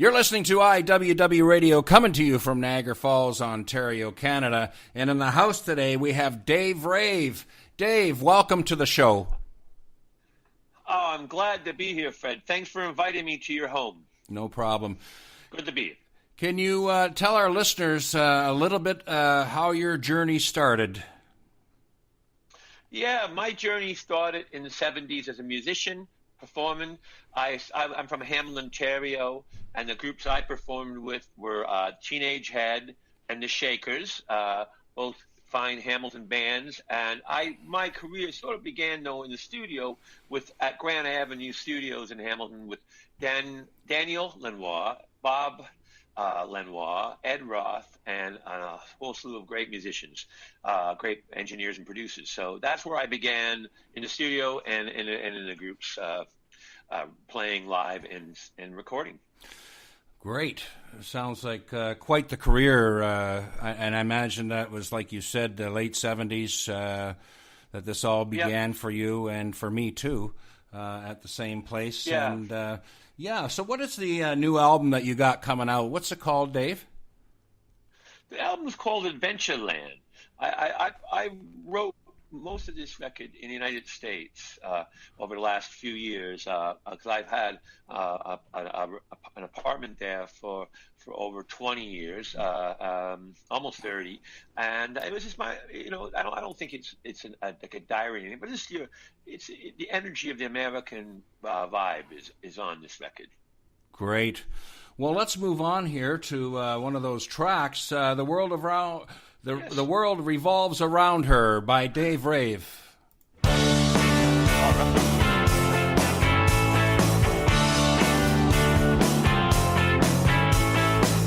You're listening to IWW Radio, coming to you from Niagara Falls, Ontario, Canada. And in the house today, we have Dave Rave. Dave, welcome to the show. Oh, I'm glad to be here, Fred. Thanks for inviting me to your home. No problem. Good to be here. Can you tell our listeners a little bit how your journey started? Yeah, my journey started in the 70s as a musician, performing. I'm from Hamilton, Ontario, and the groups I performed with were Teenage Head and the Shakers, both fine Hamilton bands. And my career sort of began, though, in the studio at Grand Avenue Studios in Hamilton with Daniel Lenoir, Bob Lenoir, Ed Roth, and a whole slew of great musicians, great engineers and producers. So that's where I began, in the studio and in the groups, playing live and recording. Great. Sounds like quite the career. And I imagine that was, like you said, the late 70s that this all began for you and for me, too, at the same place. Yeah. And so what is the new album that you got coming out? What's it called, Dave? The album's called Adventureland. I wrote most of this record in the United States over the last few years because I've had an apartment there for over 20 years, almost 30, and it was just I don't think it's like a diary or anything, but it's the energy of the American vibe is on this record. Great. Well, let's move on here to one of those tracks, The World Revolves Around Her by Dave Rave.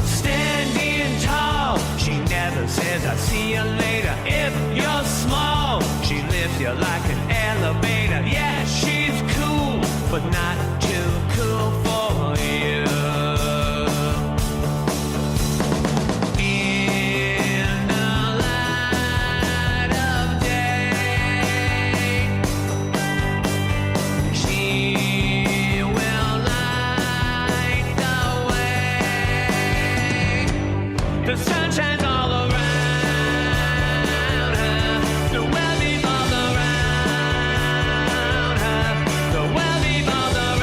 Standing tall, she never says I'll see you later. If you're small, she lifts you like an elevator. Yeah, she's cool, but not too cool for you. The sun shines all around her. The world revolves around her. The world revolves around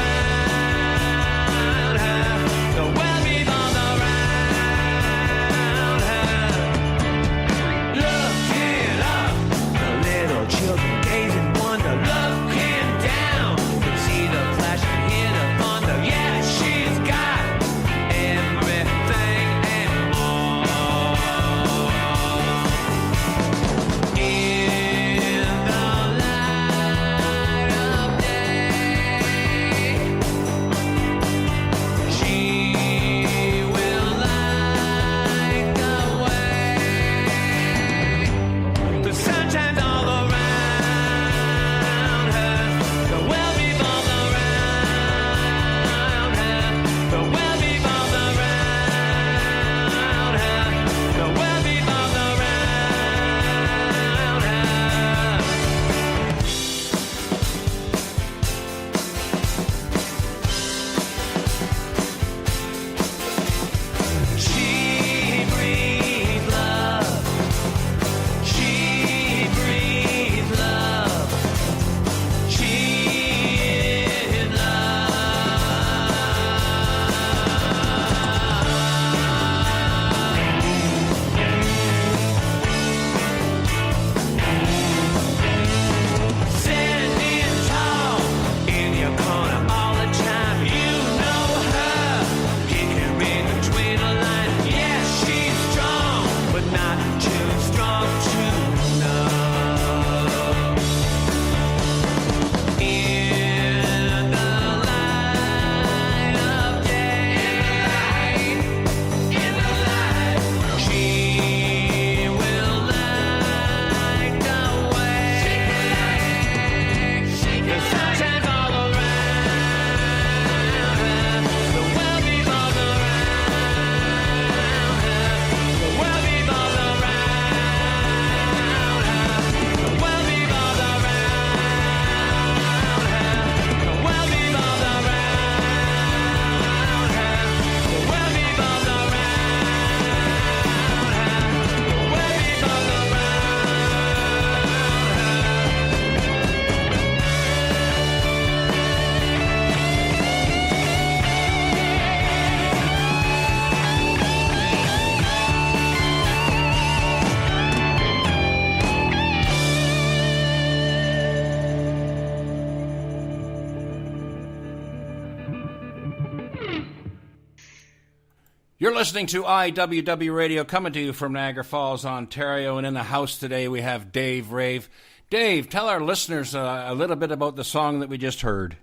You're listening to IWW Radio, coming to you from Niagara Falls, Ontario, and in the house today we have Dave Rave. Dave, tell our listeners a little bit about the song that we just heard.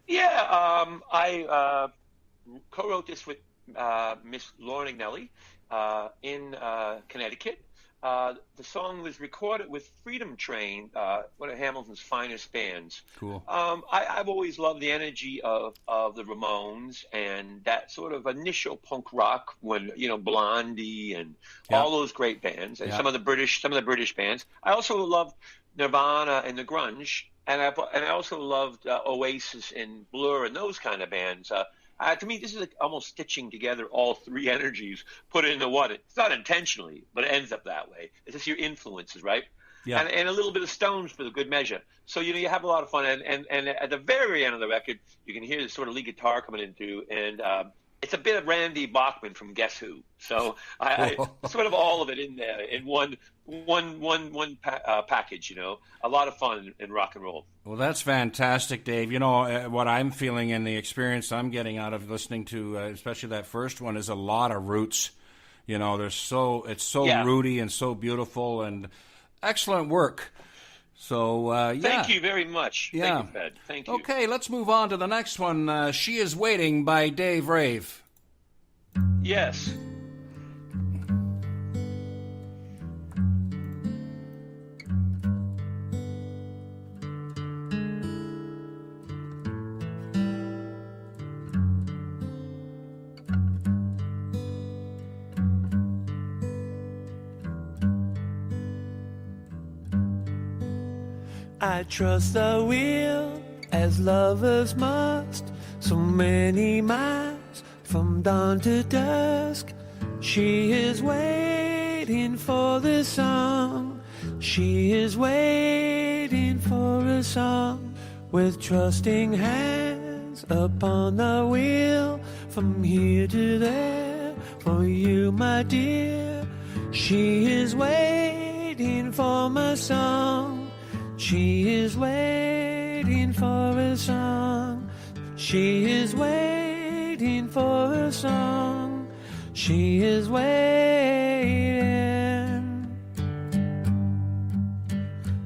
Yeah, I co-wrote this with Miss Lauren Agnelli in Connecticut. The song was recorded with Freedom Train, one of Hamilton's finest bands. Cool. I've always loved the energy of the Ramones and that sort of initial punk rock when, Blondie and all those great bands and some of the British bands. I also loved Nirvana and the grunge, and I also loved Oasis and Blur and those kind of bands. To me, this is almost stitching together all three energies put into one. It's not intentionally, but it ends up that way. It's just your influences, right? Yeah. And a little bit of Stones for the good measure. So, you have a lot of fun. And at the very end of the record, you can hear this sort of lead guitar coming into, and it's a bit of Randy Bachman from Guess Who. So I sort of all of it in there in one package, a lot of fun in rock and roll. Well, that's fantastic, Dave. What I'm feeling and the experience I'm getting out of listening to, especially that first one, is a lot of roots. It's so rooty and so beautiful and excellent work. So, Thank you very much. Yeah. Thank you, Fed. Thank you. Okay, let's move on to the next one. She Is Waiting by Dave Rave. Yes. I trust the wheel as lovers must, so many miles from dawn to dusk. She is waiting for the song. She is waiting for a song, with trusting hands upon the wheel, from here to there for you, my dear. She is waiting for my song. She is waiting for a song. She is waiting for a song. She is waiting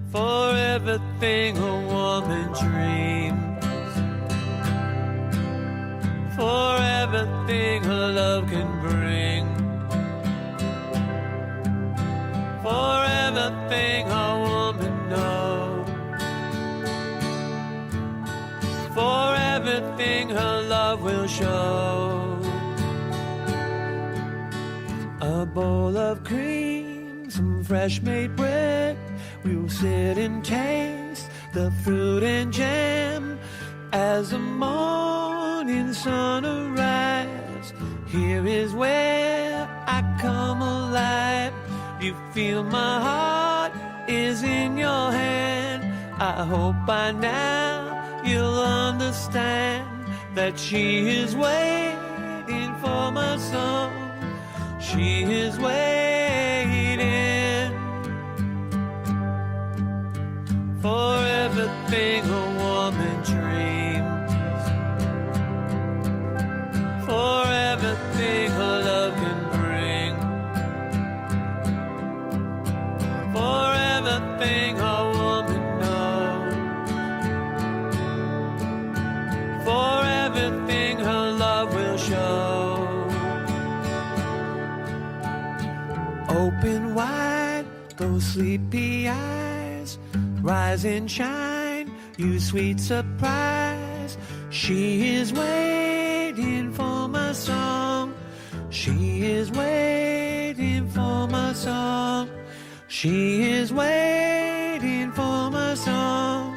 for everything a woman dreams, for everything her love can bring, for everything a woman knows, for everything her love will show. A bowl of cream, some fresh made bread, we'll sit and taste the fruit and jam as the morning sun arrives. Here is where I come alive. You feel my heart is in your hand. I hope by now you'll understand that she is waiting for my song. She is waiting for everything a woman dreams, for everything her love can bring, for everything a woman knows, for everything her love will show. Open wide those sleepy eyes, rise and shine, you sweet surprise. She is waiting for my song. She is waiting for my song. She is waiting for my song.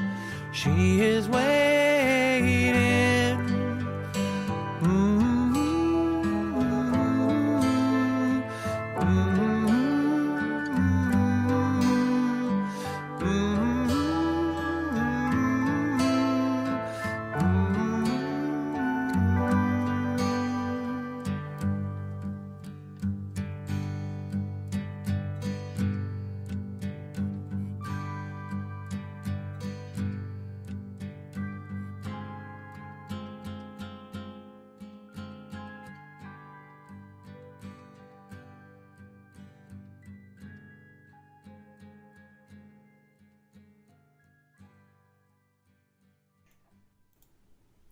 She is waiting.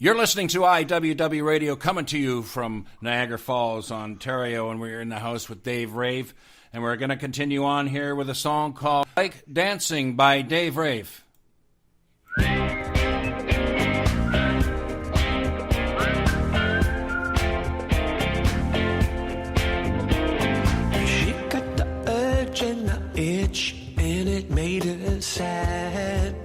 You're listening to IWW Radio, coming to you from Niagara Falls, Ontario, and we're in the house with Dave Rave, and we're going to continue on here with a song called Like Dancing by Dave Rave. She got the urge and the itch, and it made her sad.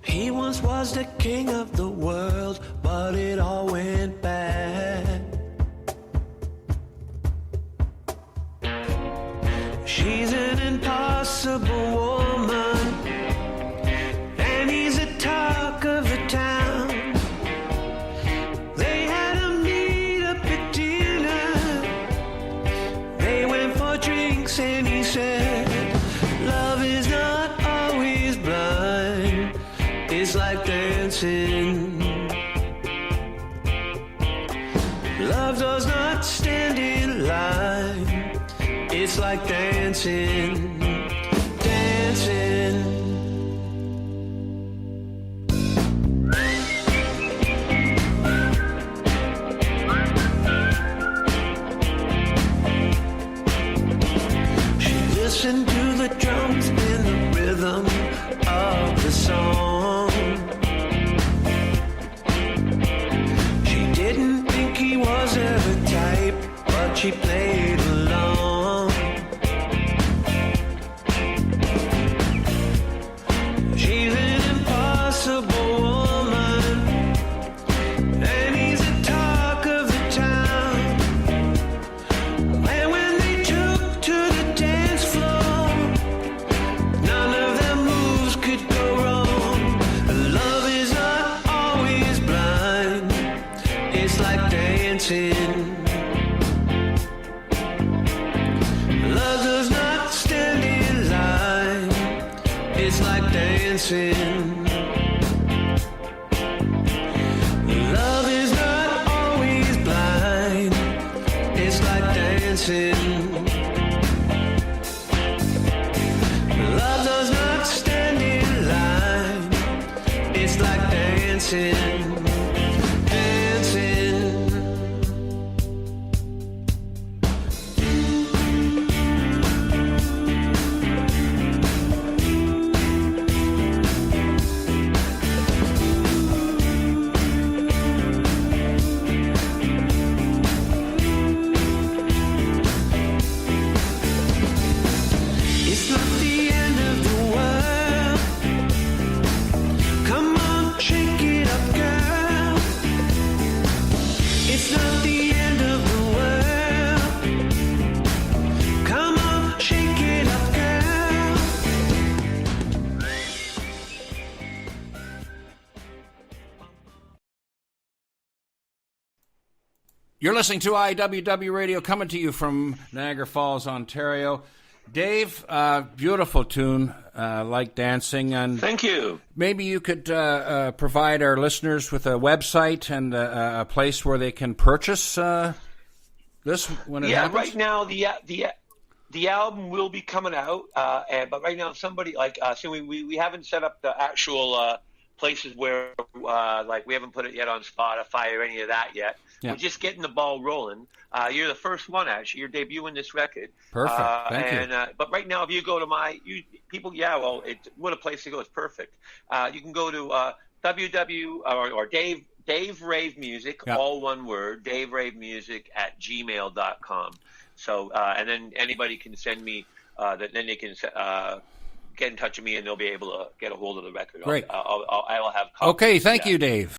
He once was the king of the world, but it all went bad. She's an impossible woman, and he's the talk of the town. They had a meet up at dinner. They went for drinks, and he said, love is not always blind. It's like dancing. Love does not stand in line. It's like dancing, dancing. She listened to the drums and the rhythm of the song. She didn't think he was her type, but she played along. She's an impossible woman, and he's the talk of the town. And when they took to the dance floor, none of their moves could go wrong. Love is not always blind. It's like dancing. Love does not stand in line. It's like dancing. Love is not always blind. It's like dancing. Love does not stand in line. It's like dancing. Dancing. It's not the end of the world. Come on, shake it up, girl. It's not the end of the world. Come on, shake it up, girl. You're listening to IWW Radio, coming to you from Niagara Falls, Ontario. Dave, beautiful tune, Like Dancing, and Thank you. maybe you could provide our listeners with a website and a place where they can purchase this when it happens. Right now the album will be coming out, but right now somebody so we haven't set up the actual places where like we haven't put it yet on Spotify or any of that yet. Yeah. We're just getting the ball rolling. You're the first one, actually. You're debuting this record. Perfect. Thank you. But right now, if you go to what a place to go. It's perfect. You can go to Dave Rave Music, Yeah. all one word, daveravemusic@gmail.com. So, and then anybody can send me, then they can get in touch with me and they'll be able to get a hold of the record. Great. I will have copies. Okay, thank Yeah. you, Dave.